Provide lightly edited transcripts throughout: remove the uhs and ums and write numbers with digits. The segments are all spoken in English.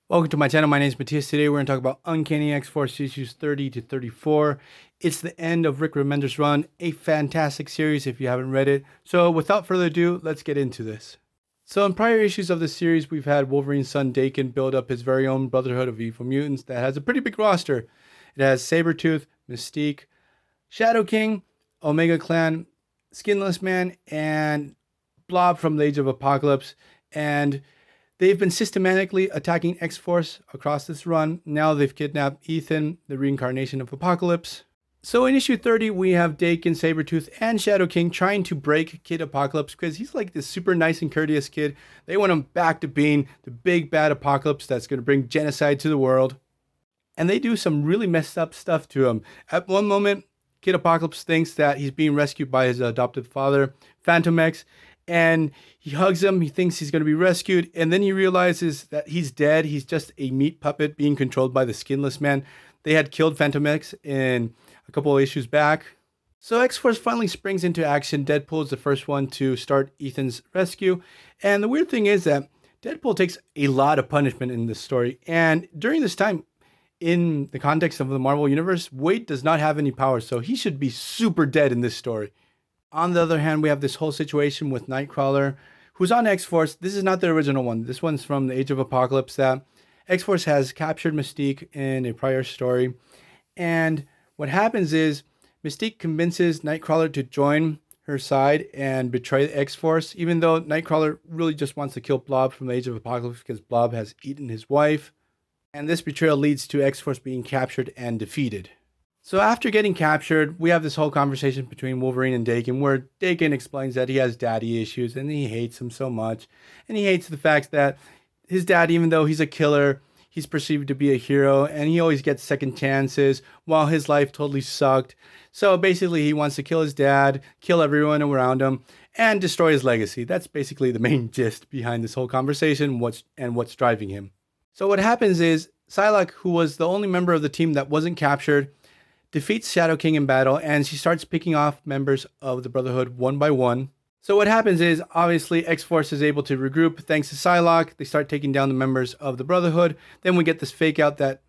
Welcome to my channel. My name is Matthias. Today we're going to talk about Uncanny X-Force issues 30 to 34. It's the end of Rick Remender's run. A fantastic series if you haven't read it. So without further ado, let's get into this. So in prior issues of the series, we've had Wolverine's son Dake build up his very own Brotherhood of Evil Mutants that has a pretty big roster. It has Sabretooth, Mystique, Shadow King, Omega Clan, Skinless Man, and Blob from the Age of Apocalypse. And they've been systematically attacking X-Force across this run. Now they've kidnapped Ethan, the reincarnation of Apocalypse. So in issue 30, we have Dake and Sabretooth and Shadow King trying to break Kid Apocalypse because he's like this super nice and courteous kid. They want him back to being the big bad Apocalypse that's going to bring genocide to the world. And they do some really messed up stuff to him. At one moment, Kid Apocalypse thinks that he's being rescued by his adopted father, Phantom X, and he hugs him. He thinks he's going to be rescued. And then he realizes that he's dead. He's just a meat puppet being controlled by the Skinless Man. They had killed Phantom X in a couple of issues back. So X-Force finally springs into action. Deadpool is the first one to start Ethan's rescue. And the weird thing is that Deadpool takes a lot of punishment in this story. And during this time, in the context of the Marvel Universe, Wade does not have any powers. So he should be super dead in this story. On the other hand, we have this whole situation with Nightcrawler, who's on X-Force. This is not the original one. This one's from the Age of Apocalypse that X-Force has captured Mystique in a prior story. And what happens is Mystique convinces Nightcrawler to join her side and betray the X-Force, even though Nightcrawler really just wants to kill Blob from the Age of Apocalypse because Blob has eaten his wife. And this betrayal leads to X-Force being captured and defeated. So after getting captured, we have this whole conversation between Wolverine and Dake, where Dake explains that he has daddy issues and he hates him so much. And he hates the fact that his dad, even though he's a killer, he's perceived to be a hero and he always gets second chances while his life totally sucked. So basically he wants to kill his dad, kill everyone around him, and destroy his legacy. That's basically the main gist behind this whole conversation and what's driving him. So what happens is Psylocke, who was the only member of the team that wasn't captured, defeats Shadow King in battle, and she starts picking off members of the Brotherhood one by one. So what happens is, obviously, X-Force is able to regroup thanks to Psylocke. They start taking down the members of the Brotherhood. Then we get this fake out that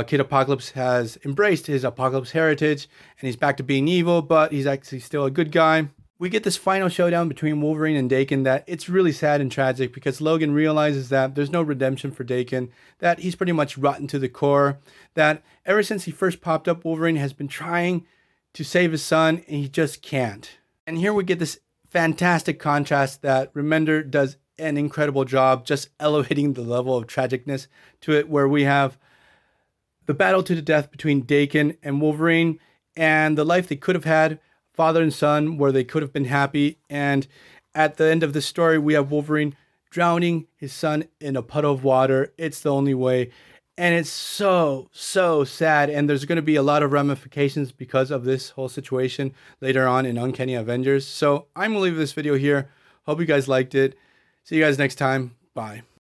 Kid Apocalypse has embraced his Apocalypse heritage, and he's back to being evil, but he's actually still a good guy. We get this final showdown between Wolverine and Dake that it's really sad and tragic because Logan realizes that there's no redemption for Dake, that he's pretty much rotten to the core, that ever since he first popped up, Wolverine has been trying to save his son and he just can't. And here we get this fantastic contrast that Remender does an incredible job just elevating the level of tragicness to it, where we have the battle to the death between Dake and Wolverine and the life they could have had, father and son, where they could have been happy. And at the end of the story, we have Wolverine drowning his son in a puddle of water. It's the only way. And it's so, so sad. And there's going to be a lot of ramifications because of this whole situation later on in Uncanny Avengers. So I'm going to leave this video here. Hope you guys liked it. See you guys next time. Bye.